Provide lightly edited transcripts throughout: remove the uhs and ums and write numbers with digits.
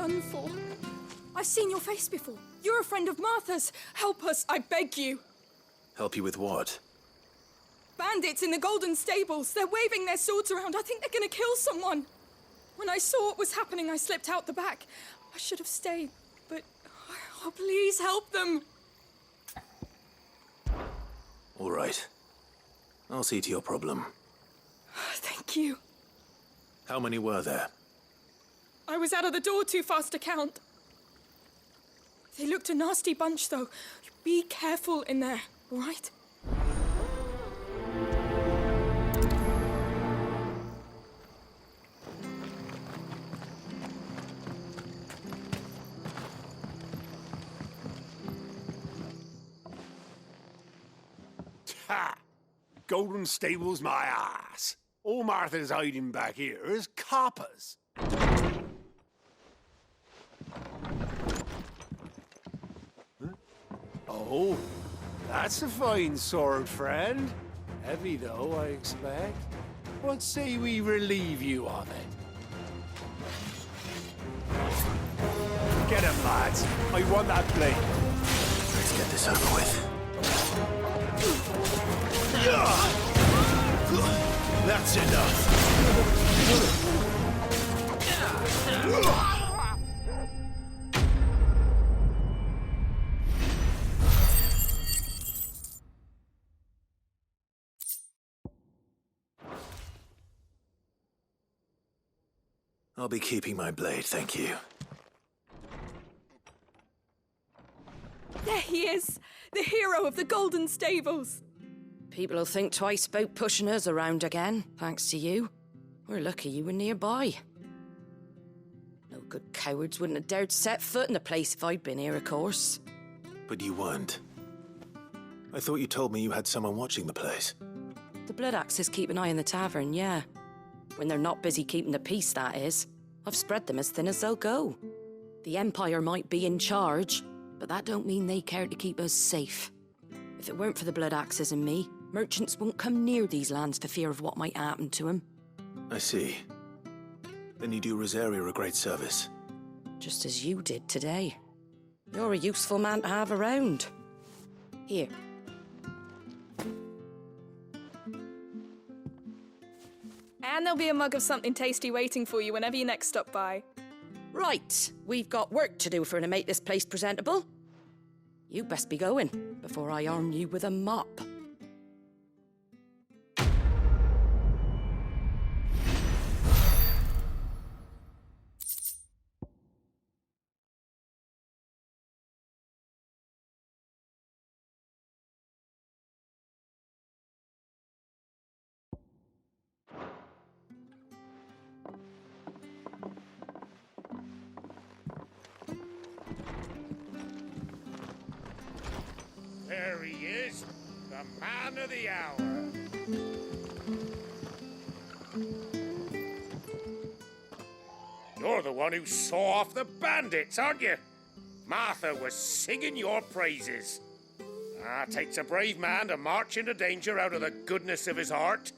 done for. I've seen your face before. You're a friend of Martha's. Help us, I beg you. Help you with what? Bandits in the Golden Stables. They're waving their swords around. I think they're gonna kill someone. When I saw what was happening, I slipped out the back. I should have stayed, but... Oh, please help them. All right. I'll see to your problem. Thank you. How many were there? I was out of the door too fast to count. They looked a nasty bunch, though. Be careful in there, all right? Ha! Golden Stables my ass. All Martha's hiding back here is coppers. Huh? Oh, that's a fine sword, friend. Heavy, though, I expect. What say we relieve you of it? Get him, lads. I want that blade. Let's get this over with. That's enough. I'll be keeping my blade, thank you. There he is, the hero of the Golden Stables. People will think twice about pushing us around again, thanks to you. We're lucky you were nearby. No good cowards wouldn't have dared set foot in the place if I'd been here, of course. But you weren't. I thought you told me you had someone watching the place. The Blood Axes keep an eye on the tavern, yeah. When they're not busy keeping the peace, that is. I've spread them as thin as they'll go. The Empire might be in charge, but that don't mean they care to keep us safe. If it weren't for the Blood Axes and me, merchants won't come near these lands for fear of what might happen to them. I see. Then you do Rosaria a great service. Just as you did today. You're a useful man to have around. Here. And there'll be a mug of something tasty waiting for you whenever you next stop by. Right, we've got work to do for to make this place presentable. You best be going before I arm you with a mop. There he is, the man of the hour. You're the one who saw off the bandits, aren't you? Martha was singing your praises. Takes a brave man to march into danger out of the goodness of his heart.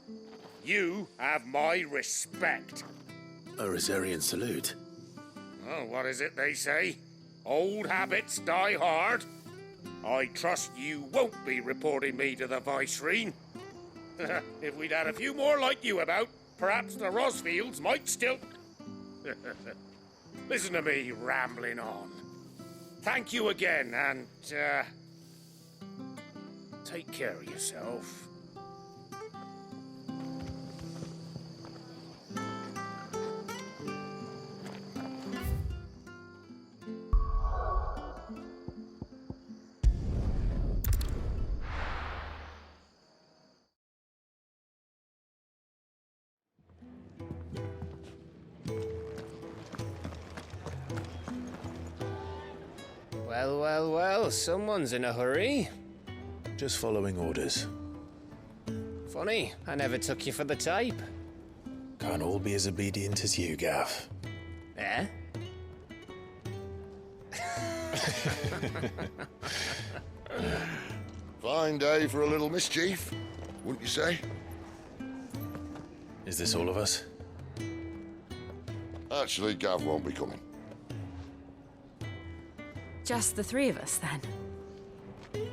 You have my respect. A Rosarian salute. Oh, what is it they say? Old habits die hard. I trust you won't be reporting me to the Viceroy. If we'd had a few more like you about, perhaps the Rosfields might still... Listen to me rambling on. Thank you again, and, take care of yourself. Well, well, well, someone's in a hurry. Just following orders. Funny, I never took you for the type. Can't all be as obedient as you, Gav. Eh? Fine day for a little mischief, wouldn't you say? Is this all of us? Actually, Gav won't be coming. Just the three of us, then?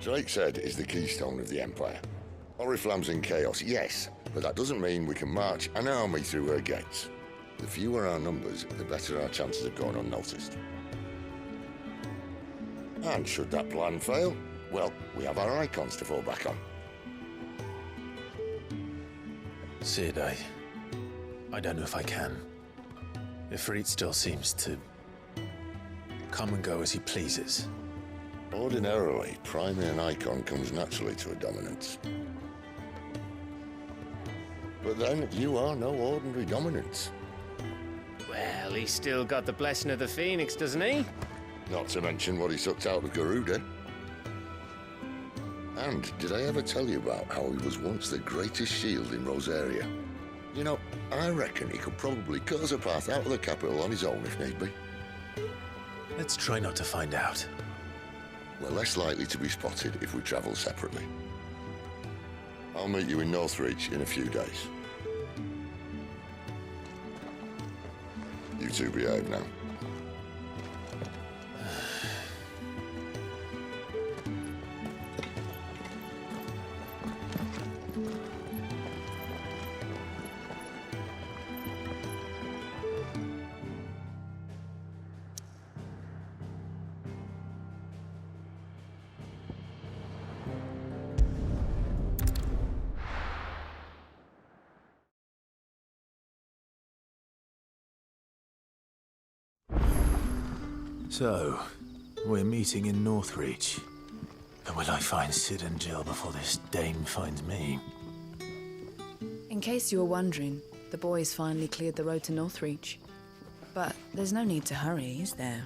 Drake's Head is the keystone of the Empire. Oriflamme's in chaos, yes, but that doesn't mean we can march an army through her gates. The fewer our numbers, the better our chances of going unnoticed. And should that plan fail, well, we have our icons to fall back on. Sid, I don't know if I can. Ifrit still seems to come and go as he pleases. Ordinarily, priming an icon comes naturally to a dominance. But then, you are no ordinary dominance. Well, he's still got the blessing of the Phoenix, doesn't he? Not to mention what he sucked out of Garuda. And did I ever tell you about how he was once the greatest shield in Rosaria? You know, I reckon he could probably cut us a path out of the capital on his own if need be. Let's try not to find out. We're less likely to be spotted if we travel separately. I'll meet you in Northreach in a few days. You two behave now. So, we're meeting in Northreach. But will I find Sid and Jill before this dame finds me? In case you were wondering, the boys finally cleared the road to Northreach. But there's no need to hurry, is there?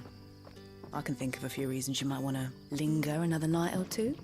I can think of a few reasons you might want to linger another night or two.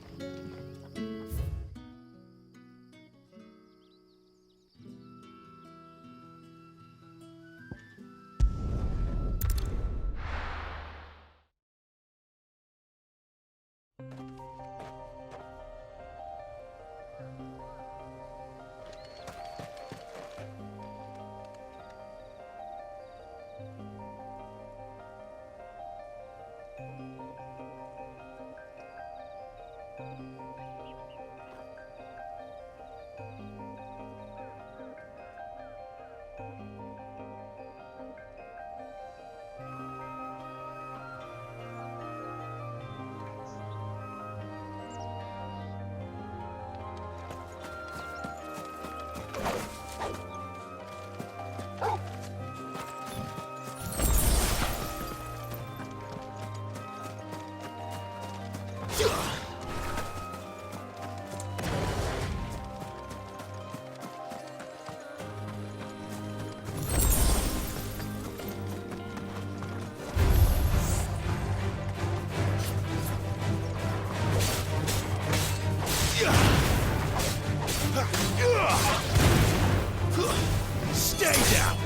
Stay down!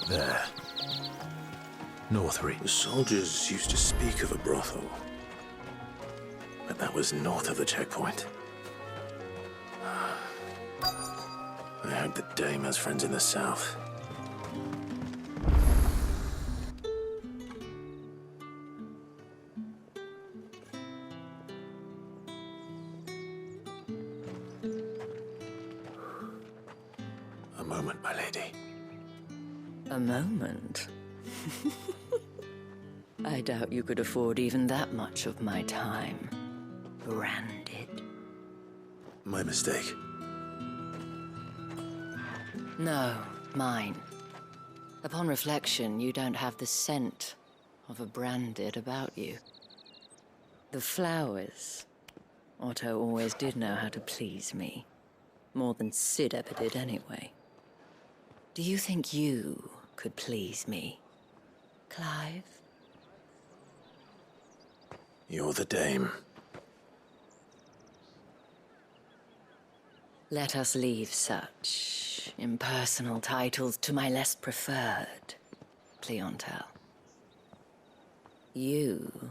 There. Northreach. The soldiers used to speak of a brothel. But that was north of the checkpoint. I hope the dame has friends in the south. A moment, my lady. A moment? I doubt you could afford even that much of my time. Branded. My mistake. No, mine. Upon reflection, you don't have the scent of a branded about you. The flowers Otto always did know how to please me. More than Sid ever did anyway. Do you think you could please me, Clive? You're the dame. Let us leave such impersonal titles to my less preferred clientele. You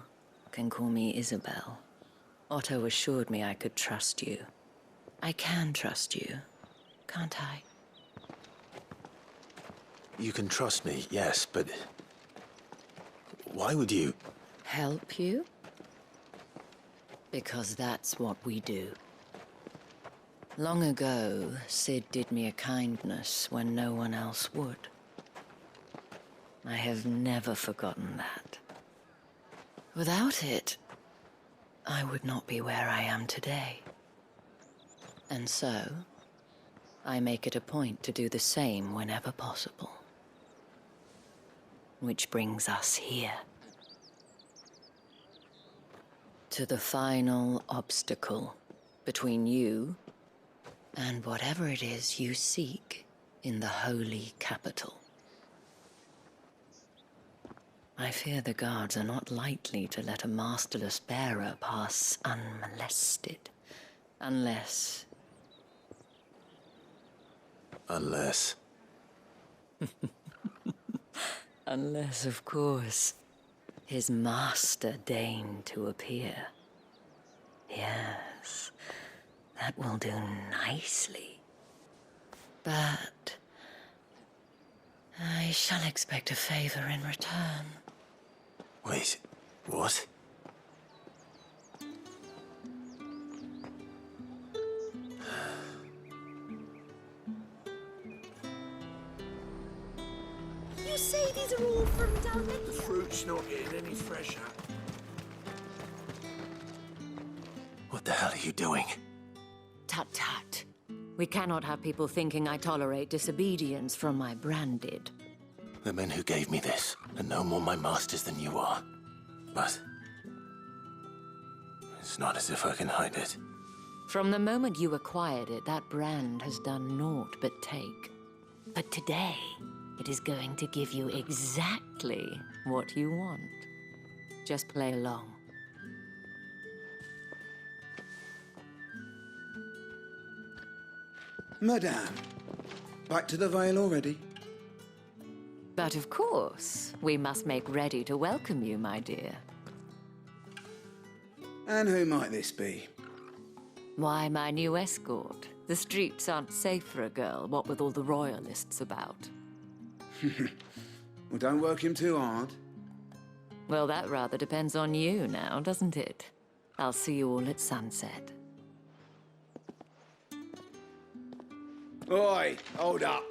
can call me Isabel. Otto assured me I could trust you. I can trust you, can't I? You can trust me, yes, but... why would you... Help you? Because that's what we do. Long ago, Sid did me a kindness when no one else would. I have never forgotten that. Without it, I would not be where I am today. And so, I make it a point to do the same whenever possible. Which brings us here. To the final obstacle between you and whatever it is you seek in the holy capital. I fear the guards are not likely to let a masterless bearer pass unmolested. Unless... Unless... Unless, of course, his master deigned to appear. Yes, that will do nicely. But... I shall expect a favor in return. Wait, what? You say these are all from down there? The fruit's not getting any fresher. What the hell are you doing? Tut-tut. We cannot have people thinking I tolerate disobedience from my branded. The men who gave me this are no more my masters than you are. But... it's not as if I can hide it. From the moment you acquired it, that brand has done naught but take. But today, it is going to give you exactly what you want. Just play along. Madame, back to the Vale already? But of course, we must make ready to welcome you, my dear. And who might this be? Why, my new escort. The streets aren't safe for a girl, what with all the royalists about. Well, don't work him too hard. Well, that rather depends on you now, doesn't it? I'll see you all at sunset. Oi, hold up.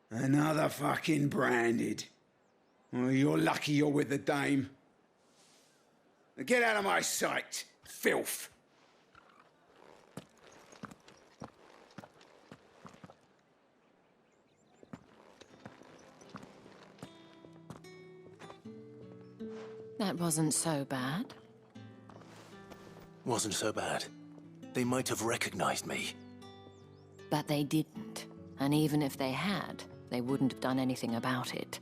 Another fucking branded. Oh, you're lucky you're with the dame. Now get out of my sight, filth. That wasn't so bad. Wasn't so bad. They might have recognized me. But they didn't. And even if they had, they wouldn't have done anything about it.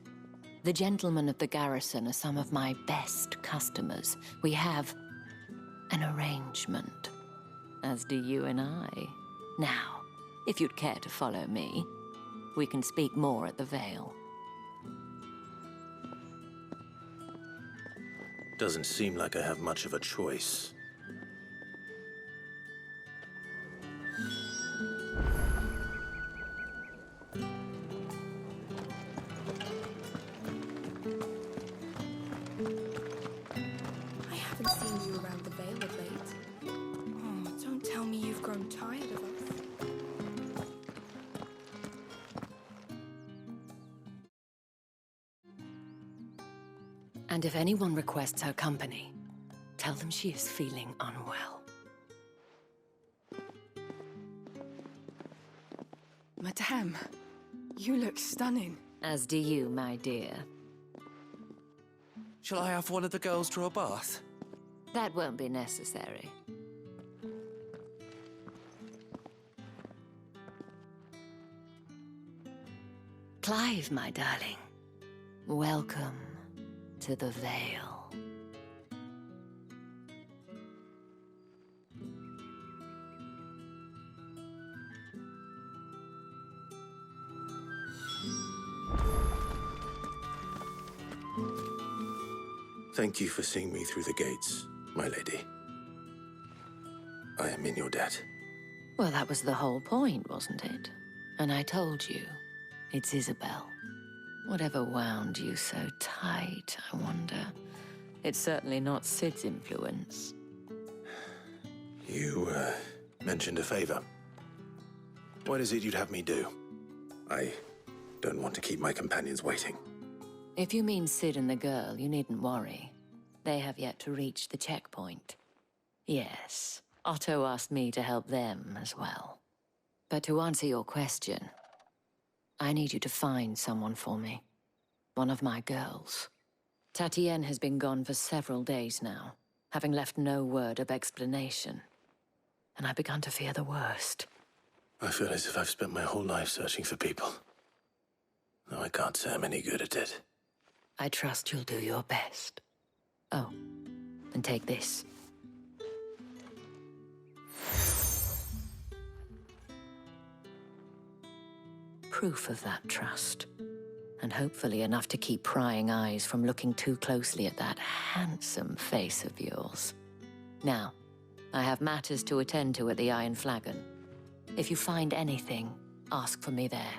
The gentlemen of the garrison are some of my best customers. We have an arrangement, as do you and I. Now, if you'd care to follow me, we can speak more at the Vale. Doesn't seem like I have much of a choice. I haven't seen you around the Vale of late. Oh, don't tell me you've grown tired of us. And if anyone requests her company, tell them she is feeling unwell. Madame, you look stunning. As do you, my dear. Shall I have one of the girls draw a bath? That won't be necessary. Clive, my darling. Welcome to the Vale. Thank you for seeing me through the gates, my lady. I am in your debt. Well, that was the whole point, wasn't it? And I told you, it's Isabel. Whatever wound you so tight, I wonder. It's certainly not Sid's influence. You, mentioned a favor. What is it you'd have me do? I don't want to keep my companions waiting. If you mean Sid and the girl, you needn't worry. They have yet to reach the checkpoint. Yes, Otto asked me to help them as well. But to answer your question, I need you to find someone for me. One of my girls. Tatienne has been gone for several days now, having left no word of explanation. And I've begun to fear the worst. I feel as if I've spent my whole life searching for people. Though I can't say I'm any good at it. I trust you'll do your best. Oh, and take this. Proof of that trust. And hopefully enough to keep prying eyes from looking too closely at that handsome face of yours. Now, I have matters to attend to at the Iron Flagon. If you find anything, ask for me there.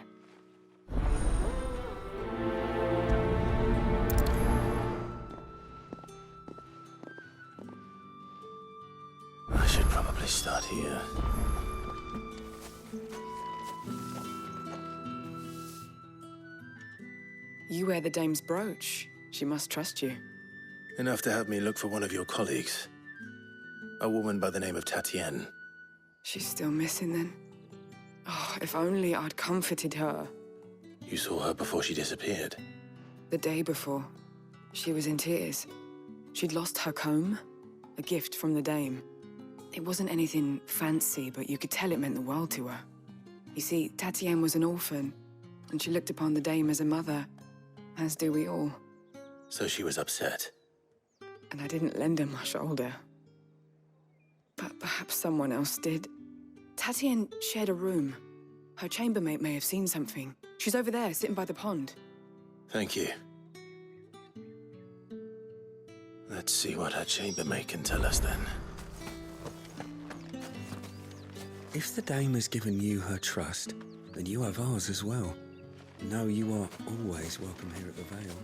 I should probably start here. You wear the dame's brooch. She must trust you. Enough to have me look for one of your colleagues. A woman by the name of Tatienne. She's still missing then. Oh, if only I'd comforted her. You saw her before she disappeared. The day before, she was in tears. She'd lost her comb, a gift from the dame. It wasn't anything fancy, but you could tell it meant the world to her. You see, Tatienne was an orphan, and she looked upon the dame as a mother, as do we all. So she was upset. And I didn't lend her my shoulder. But perhaps someone else did. Tatienne shared a room. Her chambermaid may have seen something. She's over there, sitting by the pond. Thank you. Let's see what her chambermaid can tell us then. If the dame has given you her trust, then you have ours as well. No, you are always welcome here at the Vale.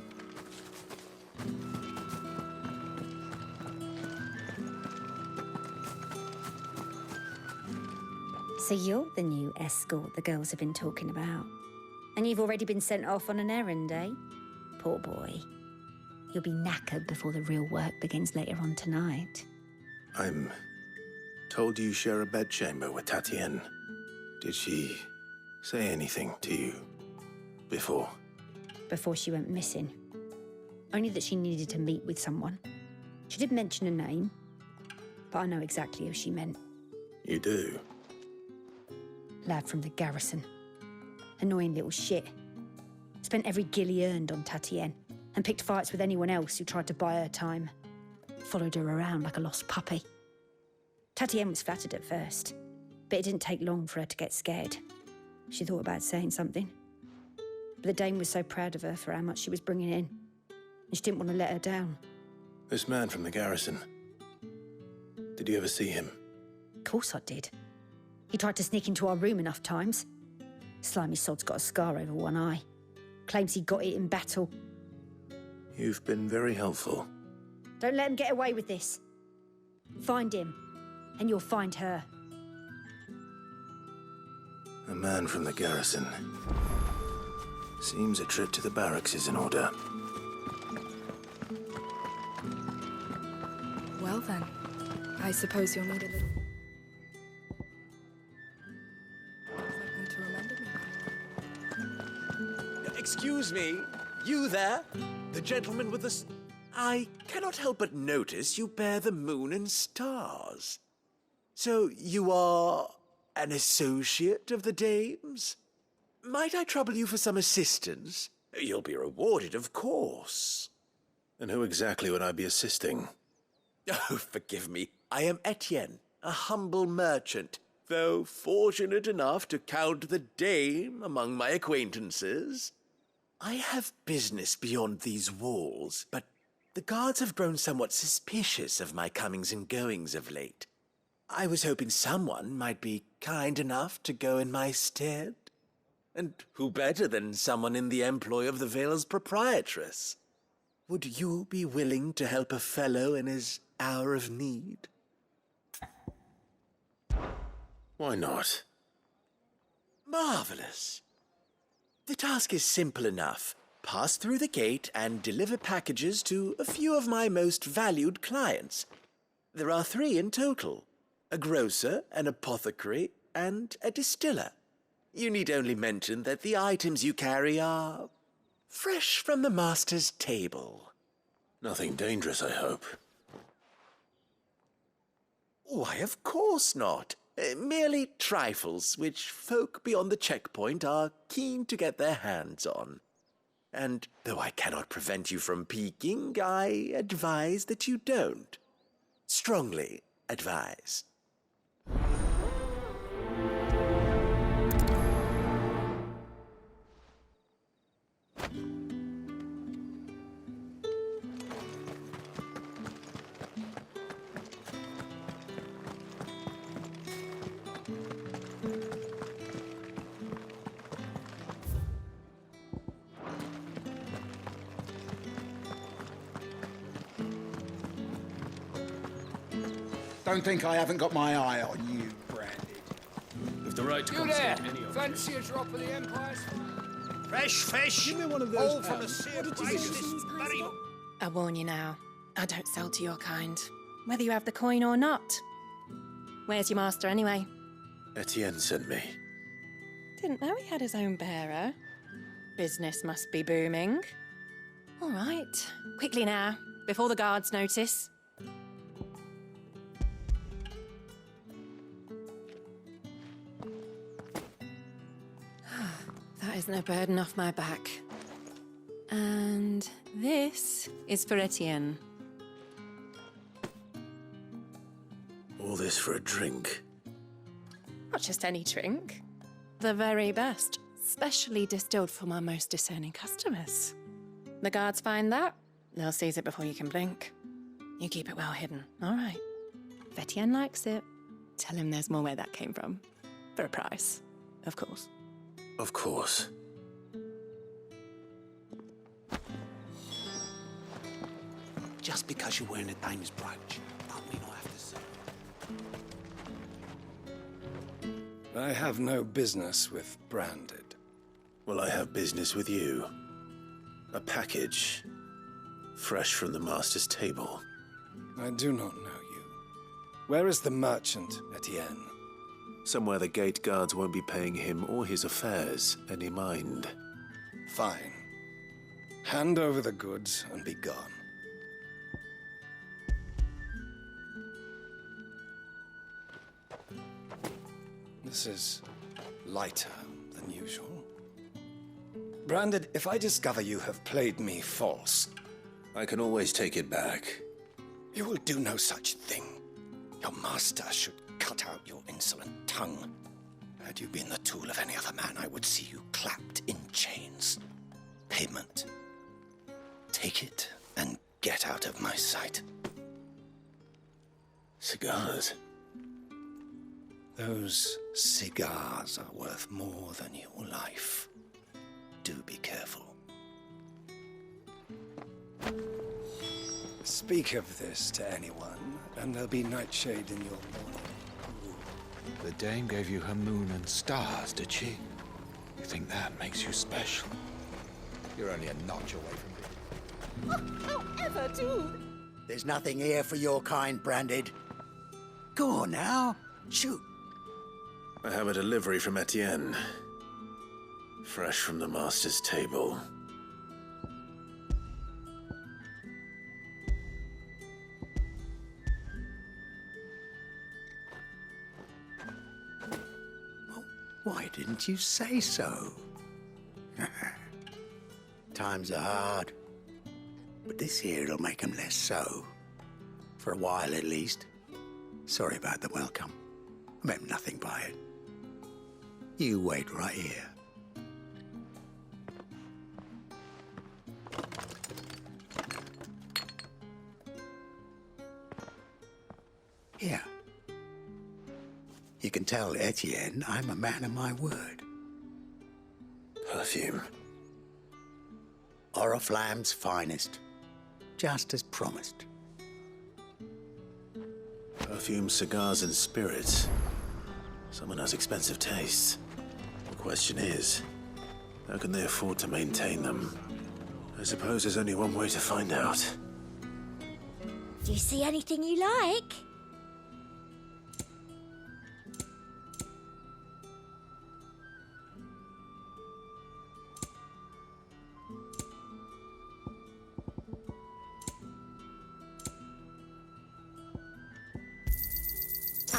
So you're the new escort the girls have been talking about. And you've already been sent off on an errand, eh? Poor boy. You'll be knackered before the real work begins later on tonight. I'm told you share a bedchamber with Tatienne. Did she say anything to you before? Before she went missing. Only that she needed to meet with someone. She did mention a name, but I know exactly who she meant. You do? Lad from the garrison. Annoying little shit. Spent every guil he earned on Tatienne and picked fights with anyone else who tried to buy her time. Followed her around like a lost puppy. Tatienne was flattered at first, but it didn't take long for her to get scared. She thought about saying something. But the dame was so proud of her for how much she was bringing in, and she didn't want to let her down. This man from the garrison. Did you ever see him? Of course I did. He tried to sneak into our room enough times. Slimy sod's got a scar over one eye. Claims he got it in battle. You've been very helpful. Don't let him get away with this. Find him, and you'll find her. A man from the garrison. Seems a trip to the barracks is in order. Well then, I suppose you'll need a little... Something to remember me Excuse me, you there? The gentleman with the... I cannot help but notice you bear the moon and stars. So you are an associate of the dame's? Might I trouble you for some assistance? You'll be rewarded, of course. And who exactly would I be assisting? Oh, forgive me. I am Etienne, a humble merchant, though fortunate enough to count the dame among my acquaintances. I have business beyond these walls, but the guards have grown somewhat suspicious of my comings and goings of late. I was hoping someone might be kind enough to go in my stead. And who better than someone in the employ of the Vale's proprietress? Would you be willing to help a fellow in his hour of need? Why not? Marvelous. The task is simple enough. Pass through the gate and deliver packages to a few of my most valued clients. There are 3 in total: a grocer, an apothecary, and a distiller. You need only mention that the items you carry are fresh from the master's table. Nothing dangerous, I hope. Why, of course not. Merely trifles which folk beyond the checkpoint are keen to get their hands on. And though I cannot prevent you from peeking, I advise that you don't. Strongly advise. Don't think I haven't got my eye on you, Branded. With the right to You come there! see any of Fancy a drop of the Empire's? Fresh fish! Give me one of those All from the pounds. sea of prices. Very... I warn you now, I don't sell to your kind, whether you have the coin or not. Where's your master anyway? Etienne sent me. Didn't know he had his own bearer. Business must be booming. All right, quickly now, before the guards notice. That is no burden off my back. And this is for Etienne. All this for a drink. Not just any drink. The very best, specially distilled for my most discerning customers. The guards find that, they'll seize it before you can blink. You keep it well hidden, all right? If Etienne likes it, tell him there's more where that came from. For a price, of course. Of course. Just because you're wearing a dame's brooch, don't mean I have to say. I have no business with Branded. Well, I have business with you. A package, fresh from the master's table. I do not know you. Where is the merchant, Etienne? Somewhere the gate guards won't be paying him or his affairs any mind. Fine. Hand over the goods and be gone. This is lighter than usual. Branded, if I discover you have played me false... I can always take it back. You will do no such thing. Your master should cut out your insolent tongue. Had you been the tool of any other man, I would see you clapped in chains. Payment. Take it and get out of my sight. Cigars? Those cigars are worth more than your life. Do be careful. Speak of this to anyone, and there'll be nightshade in your morning. The dame gave you her moon and stars, did she? You think that makes you special? You're only a notch away from me. However, dude. There's nothing here for your kind, Branded. Go on now. Shoot. I have a delivery from Etienne. Fresh from the master's table. Why didn't you say so? Times are hard. But this here'll make 'em less so. For a while, at least. Sorry about the welcome. I meant nothing by it. You wait right here. Here. You can tell Etienne I'm a man of my word. Perfume. Oriflamme's finest. Just as promised. Perfume, cigars, and spirits. Someone has expensive tastes. The question is, how can they afford to maintain them? I suppose there's only one way to find out. Do you see anything you like?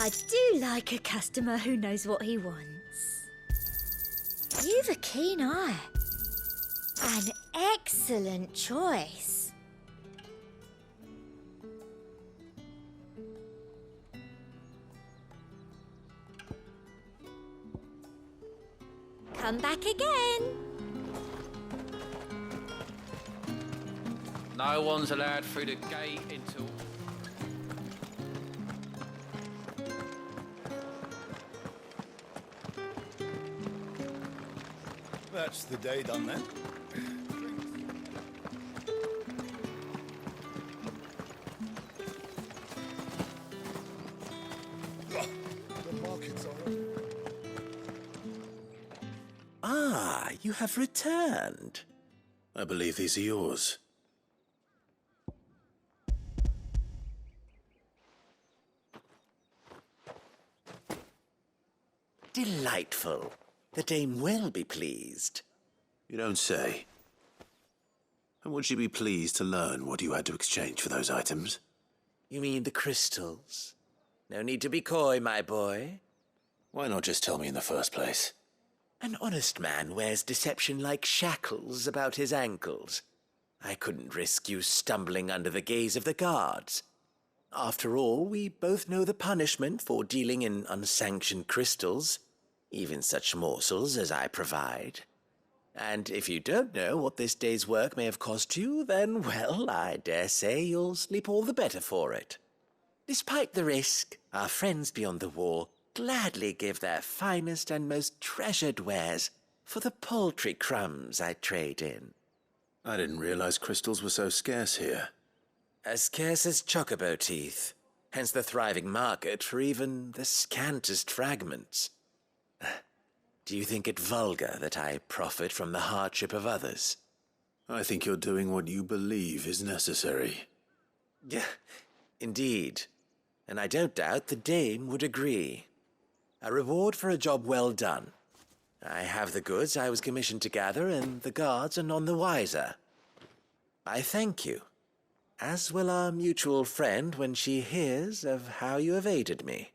I do like a customer who knows what he wants. You've a keen eye. An excellent choice. Come back again. No one's allowed through the gate until... That's the day done then. The market's all right. Ah, you have returned. I believe these are yours. Delightful. The dame will be pleased. You don't say. And would she be pleased to learn what you had to exchange for those items? You mean the crystals? No need to be coy, my boy. Why not just tell me in the first place? An honest man wears deception like shackles about his ankles. I couldn't risk you stumbling under the gaze of the guards. After all, we both know the punishment for dealing in unsanctioned crystals, even such morsels as I provide. And if you don't know what this day's work may have cost you, then, well, I dare say you'll sleep all the better for it. Despite the risk, our friends beyond the wall gladly give their finest and most treasured wares for the paltry crumbs I trade in. I didn't realize crystals were so scarce here. As scarce as chocobo teeth, hence the thriving market for even the scantest fragments. Do you think it vulgar that I profit from the hardship of others? I think you're doing what you believe is necessary. Yeah, indeed. And I don't doubt the dame would agree. A reward for a job well done. I have the goods I was commissioned to gather, and the guards are none the wiser. I thank you, as will our mutual friend when she hears of how you have aided me.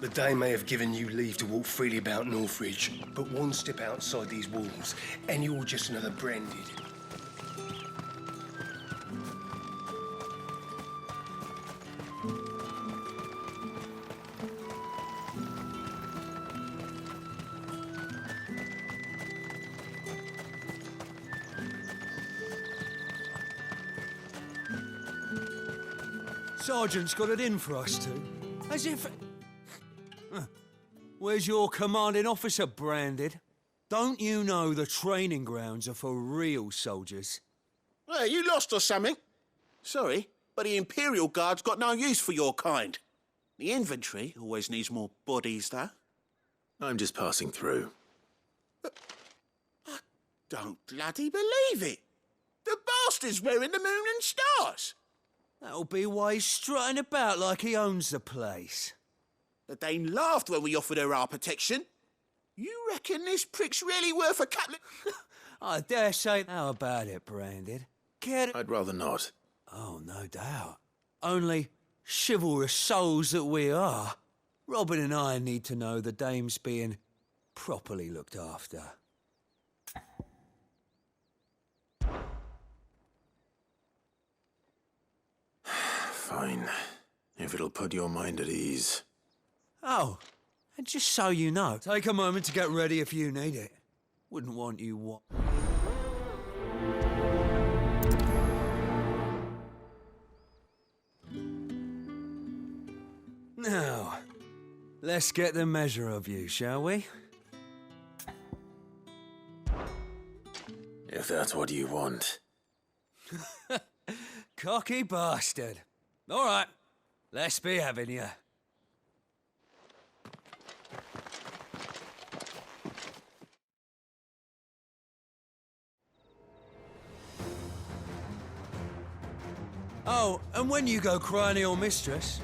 The Dame may have given you leave to walk freely about Northridge, but one step outside these walls, and you're just another branded. Sergeant's got it in for us two. As if... Huh. Where's your commanding officer, Branded? Don't you know the training grounds are for real soldiers? Hey, you lost or something? Sorry, but the Imperial Guard's got no use for your kind. The infantry always needs more bodies, though. I'm just passing through. I don't bloody believe it. The bastard's wearing the moon and stars. That'll be why he's strutting about like he owns the place. The Dane laughed when we offered her our protection. You reckon this prick's really worth a couple of... I dare say... How about it, Branded? I'd rather not. Oh, no doubt. Only chivalrous souls that we are, Robin and I need to know the dame's being properly looked after. Fine. If it'll put your mind at ease. Oh, and just so you know, take a moment to get ready if you need it. Wouldn't want you what? Now, let's get the measure of you, shall we? If that's what you want. Cocky bastard. All right, let's be having you. Oh, and when you go crying to your mistress,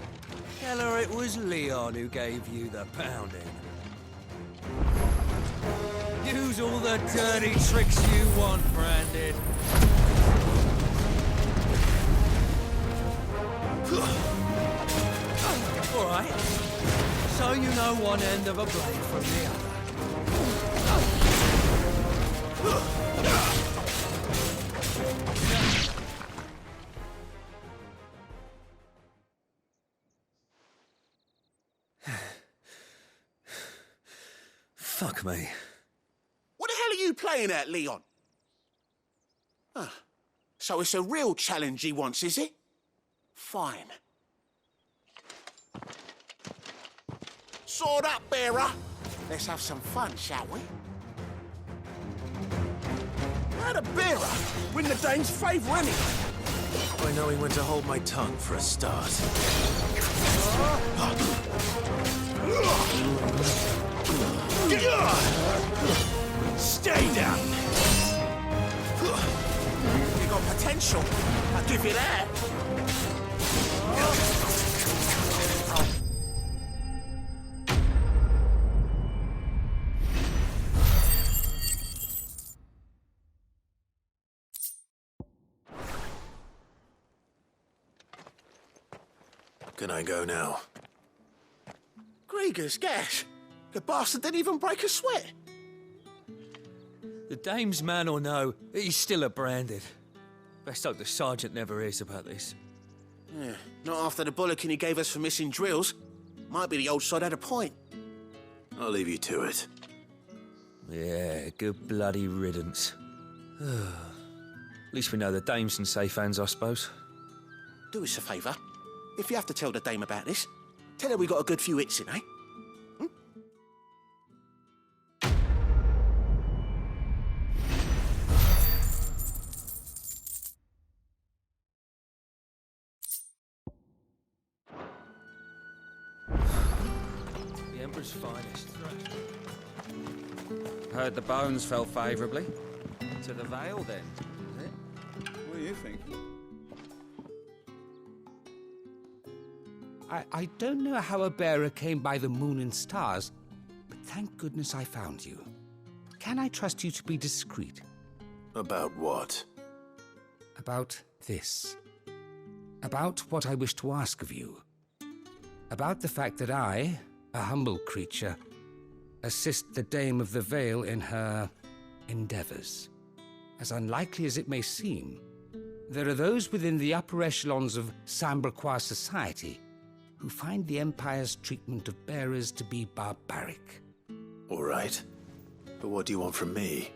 tell her it was Leon who gave you the pounding. Use all the dirty tricks you want, Branded. All right. So you know one end of a blade from the Fuck me. What the hell are you playing at, Leon? Ah, so it's a real challenge he wants, is it? Fine. Sword up, bearer. Let's have some fun, shall we? How'd a bearer win the Dane's favour anyway? By knowing when to hold my tongue for a start. Stay down! You got potential. I'll give you that. Can I go now? Grieger's gas. The bastard didn't even break a sweat. The dame's man or no, he's still a Branded. Best hope the sergeant never hears about this. Yeah, not after the bollocking he gave us for missing drills. Might be the old sod had a point. I'll leave you to it. Yeah, good bloody riddance. At least we know the dame's in safe hands, I suppose. Do us a favour. If you have to tell the dame about this, tell her we got a good few hits in, eh? The Emperor's finest. Heard the bones fell favourably. To the Vale, then, is it? What do you think? I don't know how a bearer came by the moon and stars, but thank goodness I found you. Can I trust you to be discreet? About what? About this. About what I wish to ask of you. About the fact that I, a humble creature, assist the Dame of the Vale in her endeavours. As unlikely as it may seem, there are those within the upper echelons of Samberquois society who find the Empire's treatment of bearers to be barbaric. All right. But what do you want from me?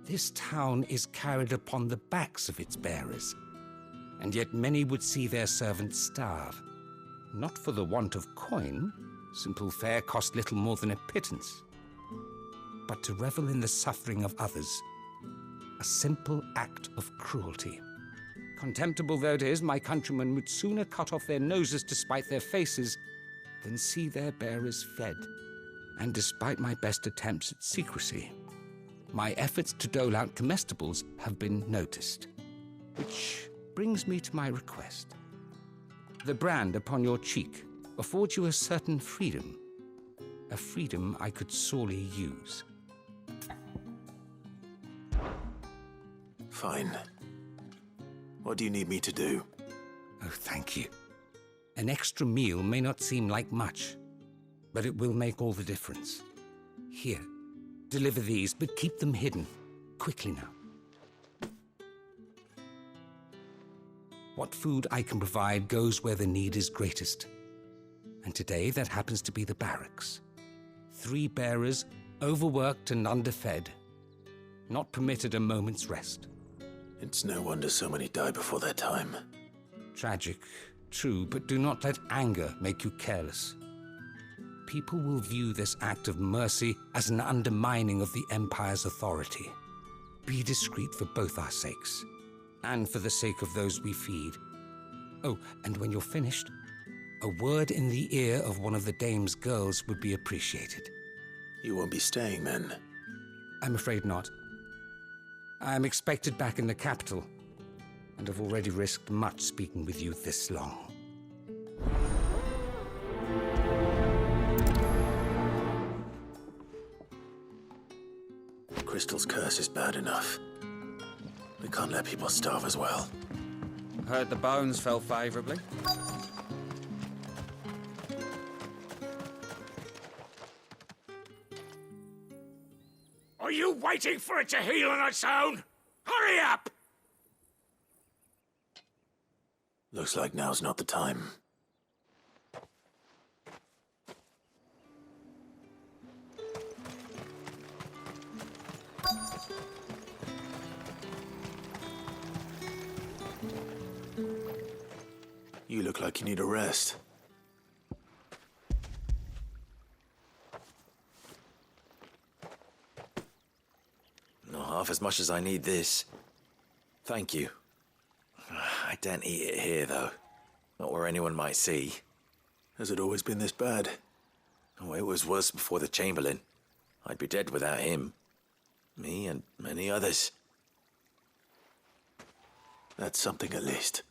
This town is carried upon the backs of its bearers, and yet many would see their servants starve. Not for the want of coin, simple fare cost little more than a pittance, but to revel in the suffering of others, a simple act of cruelty. Contemptible though it is, my countrymen would sooner cut off their noses to spite their faces than see their bearers fed. And despite my best attempts at secrecy, my efforts to dole out comestibles have been noticed. Which brings me to my request. The brand upon your cheek affords you a certain freedom, a freedom I could sorely use. Fine. What do you need me to do? Oh, thank you. An extra meal may not seem like much, but it will make all the difference. Here, deliver these, but keep them hidden. Quickly now. What food I can provide goes where the need is greatest. And today that happens to be the barracks. 3 bearers, overworked and underfed, not permitted a moment's rest. It's no wonder so many die before their time. Tragic, true, but do not let anger make you careless. People will view this act of mercy as an undermining of the Empire's authority. Be discreet for both our sakes, and for the sake of those we feed. Oh, and when you're finished, a word in the ear of one of the dame's girls would be appreciated. You won't be staying then? I'm afraid not. I am expected back in the capital, and have already risked much speaking with you this long. Crystal's curse is bad enough. We can't let people starve as well. Heard the bones fell favourably. Are you waiting for it to heal on its own? Hurry up! Looks like now's not the time. You look like you need a rest. Not half as much as I need this. Thank you. I daren't eat it here, though. Not where anyone might see. Has it always been this bad? Oh, it was worse before the Chamberlain. I'd be dead without him. Me and many others. That's something at least.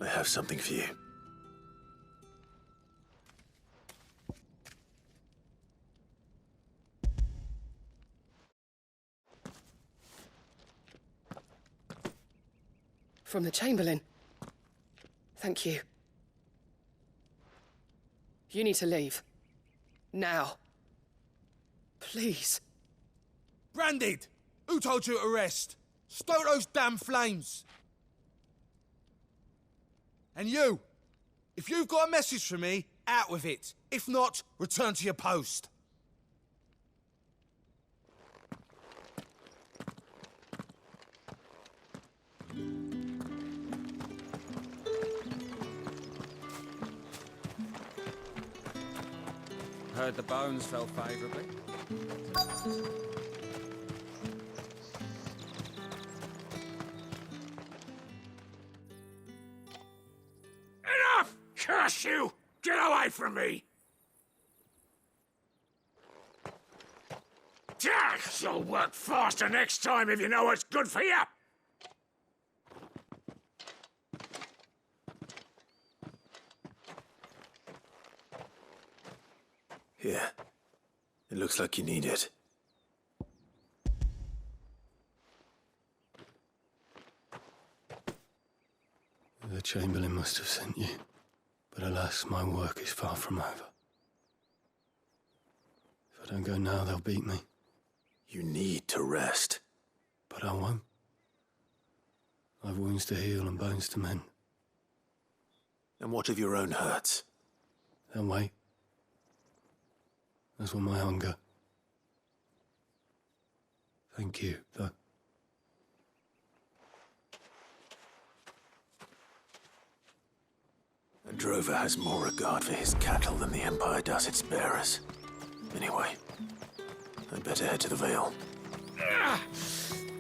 I have something for you. From the Chamberlain. Thank you. You need to leave. Now. Please. Branded! Who told you to rest? Stoke those damn flames! And you! If you've got a message for me, out with it. If not, return to your post. Heard the bones fell favourably. Enough! Curse you! Get away from me! You'll work faster next time if you know what's good for you! Here. It looks like you need it. The Chamberlain must have sent you. But alas, my work is far from over. If I don't go now, they'll beat me. You need to rest. But I won't. I've wounds to heal and bones to mend. And what of your own hurts? They'll wait. As will my hunger. Thank you, though. A drover has more regard for his cattle than the Empire does its bearers. Anyway, I'd better head to the Vale. Ah,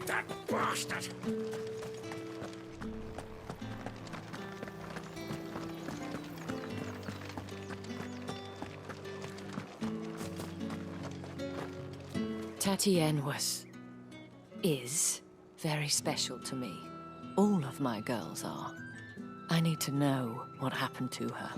that bastard! Tatienne is very special to me. All of my girls are. I need to know what happened to her.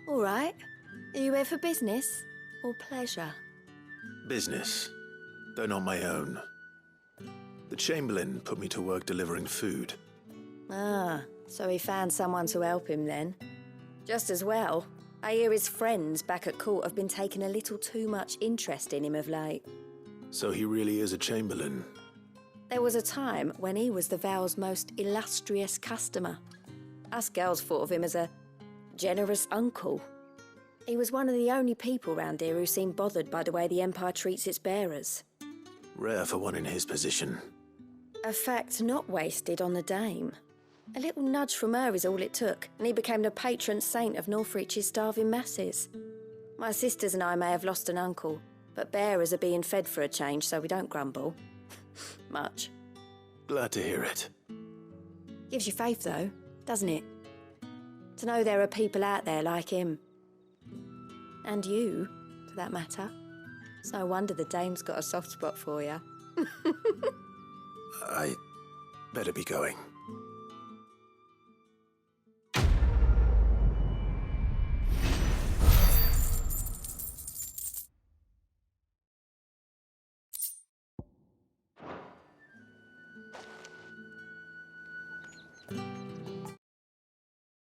All right. Are you here for business or pleasure? Business, though not my own. The Chamberlain put me to work delivering food. Ah, so he found someone to help him then. Just as well. I hear his friends back at court have been taking a little too much interest in him of late. So he really is a Chamberlain. There was a time when he was the Vale's most illustrious customer. Us girls thought of him as a generous uncle. He was one of the only people round here who seemed bothered by the way the Empire treats its bearers. Rare for one in his position. A fact not wasted on the dame. A little nudge from her is all it took, and he became the patron saint of Northreach's starving masses. My sisters and I may have lost an uncle, but bearers are being fed for a change, so we don't grumble. Much. Glad to hear it. Gives you faith, though, doesn't it? To know there are people out there like him. And you, for that matter. It's no wonder the dame's got a soft spot for you. I better be going.